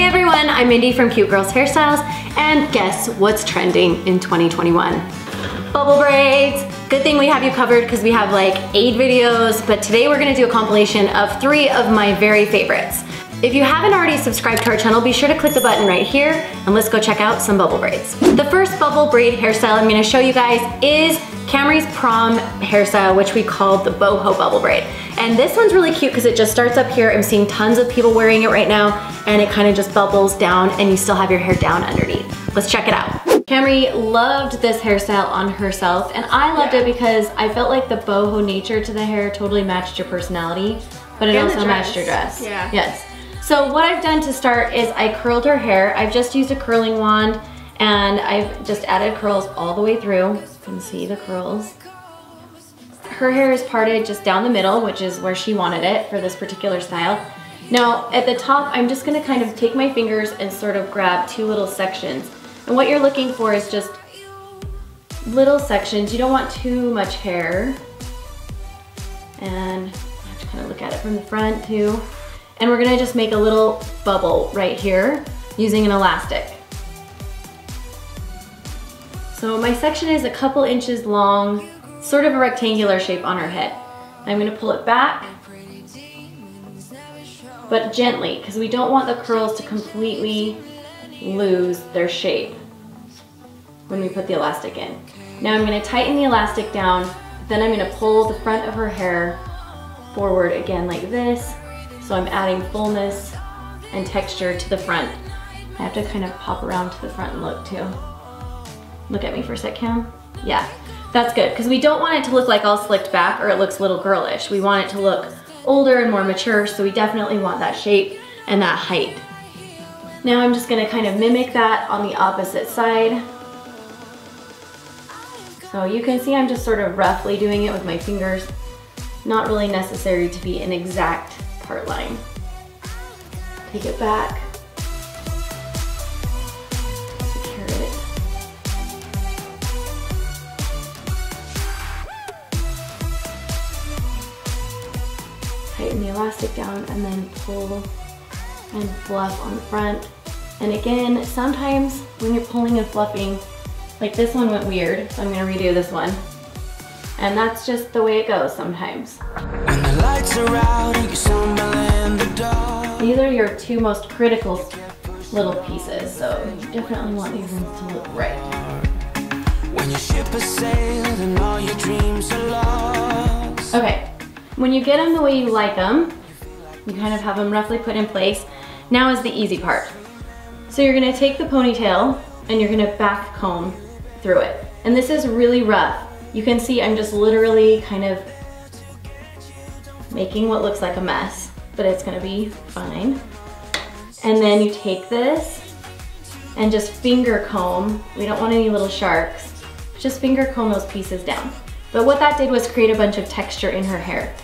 Hey everyone, I'm Mindy from Cute Girls Hairstyles, and guess what's trending in 2021? Bubble braids. Good thing we have you covered because we have like 8 videos, but today we're gonna do a compilation of 3 of my very favorites. If you haven't already subscribed to our channel, be sure to click the button right here and let's go check out some bubble braids. The first bubble braid hairstyle I'm gonna show you guys is Camry's prom hairstyle, which we call the boho bubble braid. And this one's really cute because it just starts up here. I'm seeing tons of people wearing it right now, and it kind of just bubbles down and you still have your hair down underneath. Let's check it out. Camry loved this hairstyle on herself, and I loved it because I felt like the boho nature to the hair totally matched your personality, but it also matched your dress. Yeah. Yes. So what I've done to start is I curled her hair. I've just used a curling wand and I've just added curls all the way through. You can see the curls. Her hair is parted just down the middle, which is where she wanted it for this particular style. Now at the top, I'm just gonna kind of take my fingers and sort of grab 2 little sections. And what you're looking for is just little sections. You don't want too much hair. And I have to kind of look at it from the front too. And we're gonna just make a little bubble right here using an elastic. So my section is a couple inches long, sort of a rectangular shape on her head. I'm gonna pull it back, but gently, because we don't want the curls to completely lose their shape when we put the elastic in. Now I'm gonna tighten the elastic down, then I'm gonna pull the front of her hair forward again like this. So I'm adding fullness and texture to the front. I have to kind of pop around to the front and look too. Look at me for a sec, Cam. Yeah, that's good, because we don't want it to look like all slicked back or it looks little girlish. We want it to look older and more mature, so we definitely want that shape and that height. Now I'm just gonna kind of mimic that on the opposite side. So you can see I'm just sort of roughly doing it with my fingers. Not really necessary to be an exact part line. Take it back. Secure it. Tighten the elastic down and then pull and fluff on the front. And again, sometimes when you're pulling and fluffing, like this one went weird, so I'm gonna redo this one. And that's just the way it goes sometimes. When the lights are out and you stumble in the dark. These are your 2 most critical little pieces, so you definitely want these ones to look right. When your ship has sailed and all your dreams are lost. Okay, when you get them the way you like them, you kind of have them roughly put in place. Now is the easy part. So you're gonna take the ponytail and you're gonna back comb through it. And this is really rough. You can see I'm just literally kind of making what looks like a mess, but it's gonna be fine. And then you take this and just finger comb. We don't want any little sharks. Just finger comb those pieces down. But what that did was create a bunch of texture in her hair.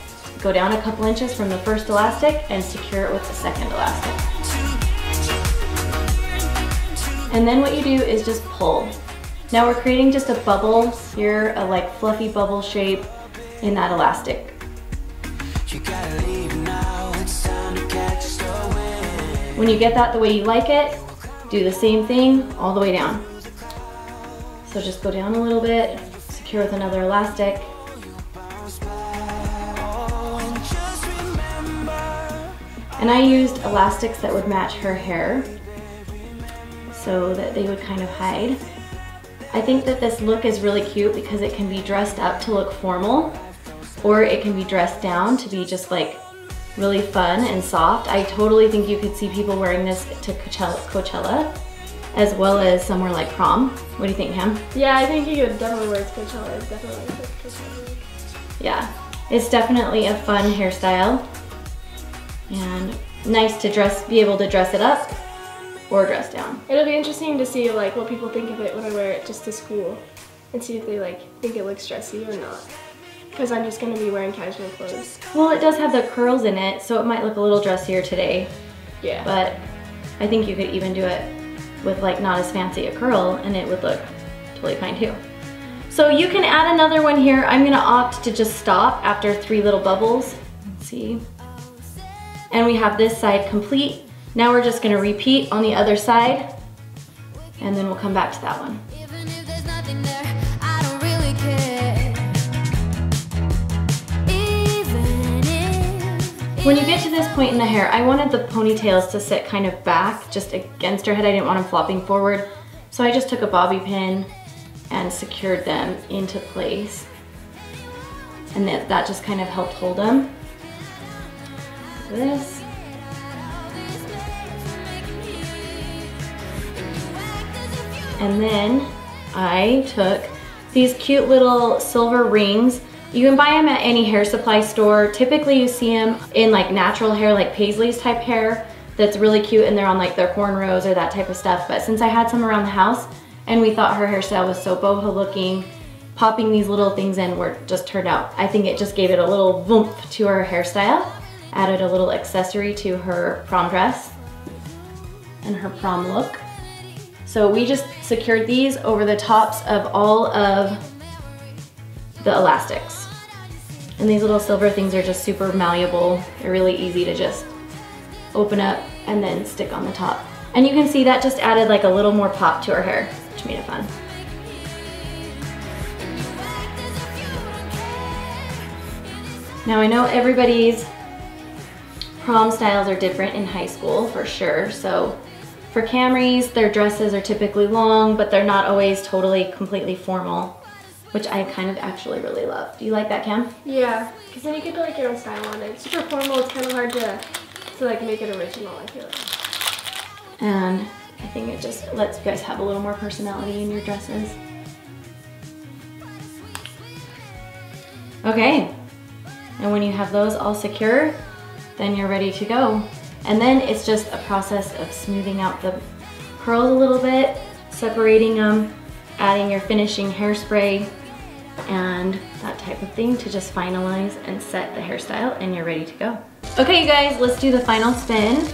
Go down a couple inches from the first elastic and secure it with the second elastic. And then what you do is just pull. Now we're creating just a bubble here, a like fluffy bubble shape in that elastic. You gotta leave now, it's time to catch the wind. When you get that the way you like it, do the same thing all the way down. So just go down a little bit, secure with another elastic. And I used elastics that would match her hair so that they would kind of hide. I think that this look is really cute because it can be dressed up to look formal, or it can be dressed down to be just like really fun and soft. I totally think you could see people wearing this to Coachella as well as somewhere like prom. What do you think, Ham? Yeah, I think you could definitely wear it to Coachella. It's definitely a Coachella. Yeah, it's definitely a fun hairstyle and nice to be able to dress it up or dress down. It'll be interesting to see like what people think of it when I wear it just to school and see if they like think it looks dressy or not. Because I'm just gonna be wearing casual clothes. Well, it does have the curls in it, so it might look a little dressier today. Yeah. But I think you could even do it with like not as fancy a curl and it would look totally fine too. So you can add another one here. I'm gonna opt to just stop after 3 little bubbles. Let's see. And we have this side complete. Now we're just gonna repeat on the other side, and then we'll come back to that one. Even if there's nothing there, I don't really care. Even if When you get to this point in the hair, I wanted the ponytails to sit kind of back, just against her head. I didn't want them flopping forward. So I just took a bobby pin and secured them into place. And that just kind of helped hold them. Like this. And then I took these cute little silver rings. You can buy them at any hair supply store. Typically you see them in like natural hair, like Paisley's type hair that's really cute, and they're on like their cornrows or that type of stuff. But since I had some around the house and we thought her hairstyle was so boho looking, popping these little things in just turned out. I think it just gave it a little voomp to her hairstyle, added a little accessory to her prom dress and her prom look. So we just secured these over the tops of all of the elastics. And these little silver things are just super malleable. They're really easy to just open up and then stick on the top. And you can see that just added like a little more pop to her hair, which made it fun. Now I know everybody's prom styles are different in high school for sure. So for Camrys, their dresses are typically long, but they're not always totally completely formal, which I kind of actually really love. Do you like that, Cam? Yeah, because then you get like your own style on it. Super formal, it's kind of hard to like make it original, I feel like. And I think it just lets you guys have a little more personality in your dresses. Okay, and when you have those all secure, then you're ready to go. And then it's just a process of smoothing out the curls a little bit, separating them, adding your finishing hairspray, and that type of thing to just finalize and set the hairstyle, and you're ready to go. Okay, you guys, let's do the final spin.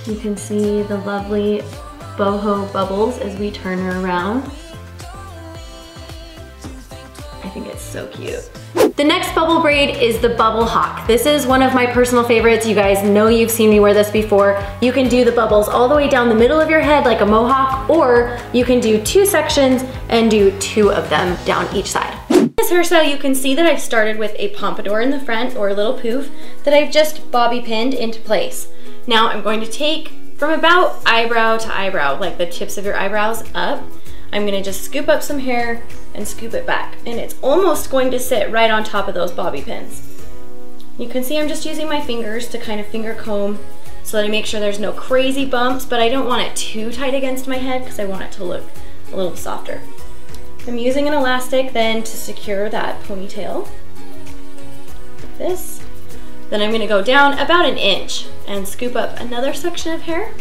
You can see the lovely boho bubbles as we turn her around. I think it's so cute. The next bubble braid is the Bubble Hawk. This is one of my personal favorites. You guys know you've seen me wear this before. You can do the bubbles all the way down the middle of your head like a mohawk, or you can do two sections and do two of them down each side. This hairstyle, you can see that I've started with a pompadour in the front, or a little poof, that I've just bobby pinned into place. Now I'm going to take from about eyebrow to eyebrow, like the tips of your eyebrows up, I'm gonna just scoop up some hair and scoop it back. And it's almost going to sit right on top of those bobby pins. You can see I'm just using my fingers to kind of finger comb so that I make sure there's no crazy bumps, but I don't want it too tight against my head because I want it to look a little softer. I'm using an elastic then to secure that ponytail, like this. Then I'm gonna go down about an inch and scoop up another section of hair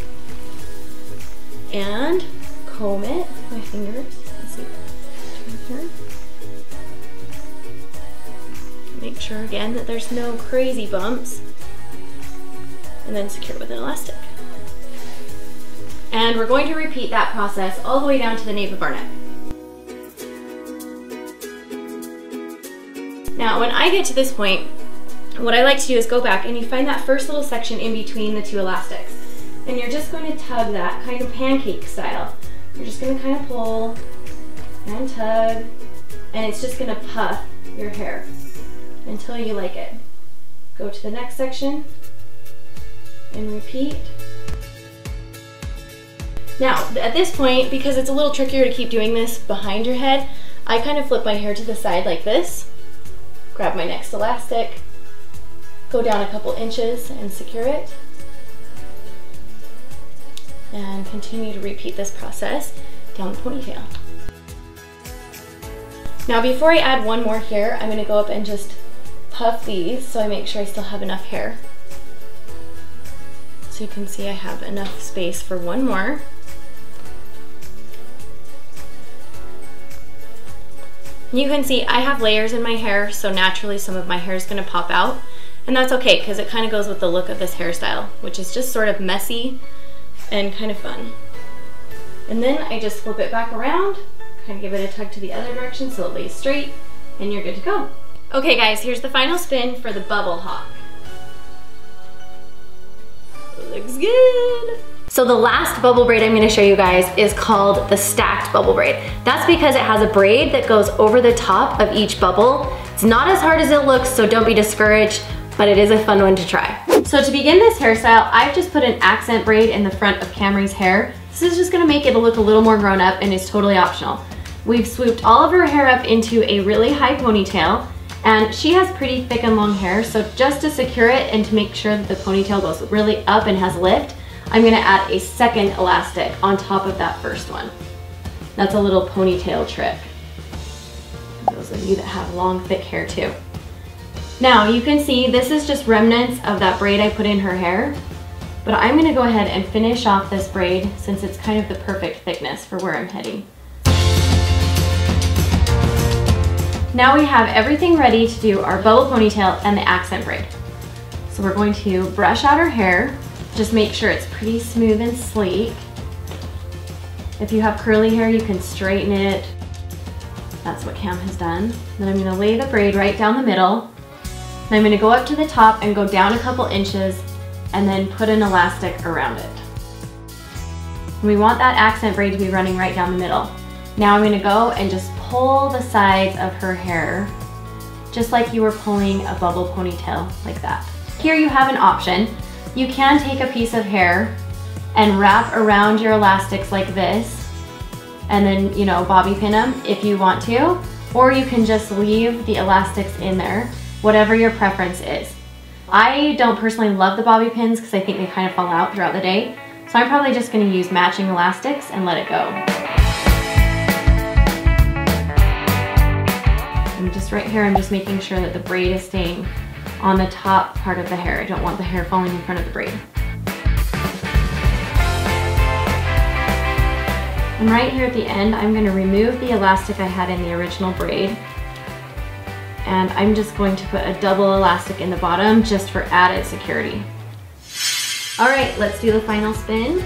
and comb it with my fingers. Let's see, here. Make sure again that there's no crazy bumps, and then secure it with an elastic. And we're going to repeat that process all the way down to the nape of our neck. Now, when I get to this point, what I like to do is go back and you find that first little section in between the two elastics. And you're just going to tug that kind of pancake style. You're just going to kind of pull and tug, and it's just going to puff your hair until you like it. Go to the next section and repeat. Now, at this point, because it's a little trickier to keep doing this behind your head, I kind of flip my hair to the side like this, grab my next elastic, go down a couple inches and secure it, and continue to repeat this process down the ponytail. Now, before I add one more here, I'm going to go up and just puff these so I make sure I still have enough hair. So you can see I have enough space for one more. You can see I have layers in my hair, so naturally some of my hair is going to pop out, and that's okay because it kind of goes with the look of this hairstyle, which is just sort of messy and kind of fun. And then I just flip it back around, kind of give it a tug to the other direction so it lays straight, and you're good to go. Okay guys, here's the final spin for the Bubble Hawk. Looks good. So the last bubble braid I'm gonna show you guys is called the stacked bubble braid. That's because it has a braid that goes over the top of each bubble. It's not as hard as it looks, so don't be discouraged, but it is a fun one to try. So to begin this hairstyle, I've just put an accent braid in the front of Camry's hair. This is just gonna make it look a little more grown up and is totally optional. We've swooped all of her hair up into a really high ponytail, and she has pretty thick and long hair, so just to secure it and to make sure that the ponytail goes really up and has lift, I'm gonna add a second elastic on top of that first one. That's a little ponytail trick. Those of you that have long, thick hair too. Now you can see this is just remnants of that braid I put in her hair, but I'm gonna go ahead and finish off this braid since it's kind of the perfect thickness for where I'm heading. Now we have everything ready to do our bow ponytail and the accent braid. So we're going to brush out her hair. Just make sure it's pretty smooth and sleek. If you have curly hair, you can straighten it. That's what Cam has done. Then I'm gonna lay the braid right down the middle. And I'm gonna go up to the top and go down a couple inches and then put an elastic around it. And we want that accent braid to be running right down the middle. Now I'm gonna go and just pull the sides of her hair, just like you were pulling a bubble ponytail, like that. Here you have an option. You can take a piece of hair and wrap around your elastics like this, and then, you know, bobby pin them if you want to, or you can just leave the elastics in there, whatever your preference is. I don't personally love the bobby pins because I think they kind of fall out throughout the day, so I'm probably just gonna use matching elastics and let it go. And just right here, I'm just making sure that the braid is staying on the top part of the hair. I don't want the hair falling in front of the braid. And right here at the end, I'm gonna remove the elastic I had in the original braid. And I'm just going to put a double elastic in the bottom just for added security. All right, let's do the final spin.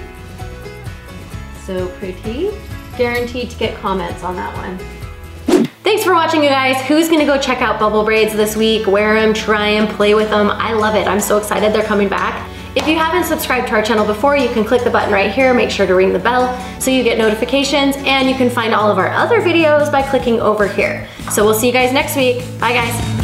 So pretty. Guaranteed to get comments on that one. Thanks for watching, you guys. Who's gonna go check out bubble braids this week? Wear them, try them, play with them. I love it. I'm so excited they're coming back. If you haven't subscribed to our channel before, you can click the button right here. Make sure to ring the bell so you get notifications, and you can find all of our other videos by clicking over here. So we'll see you guys next week. Bye, guys.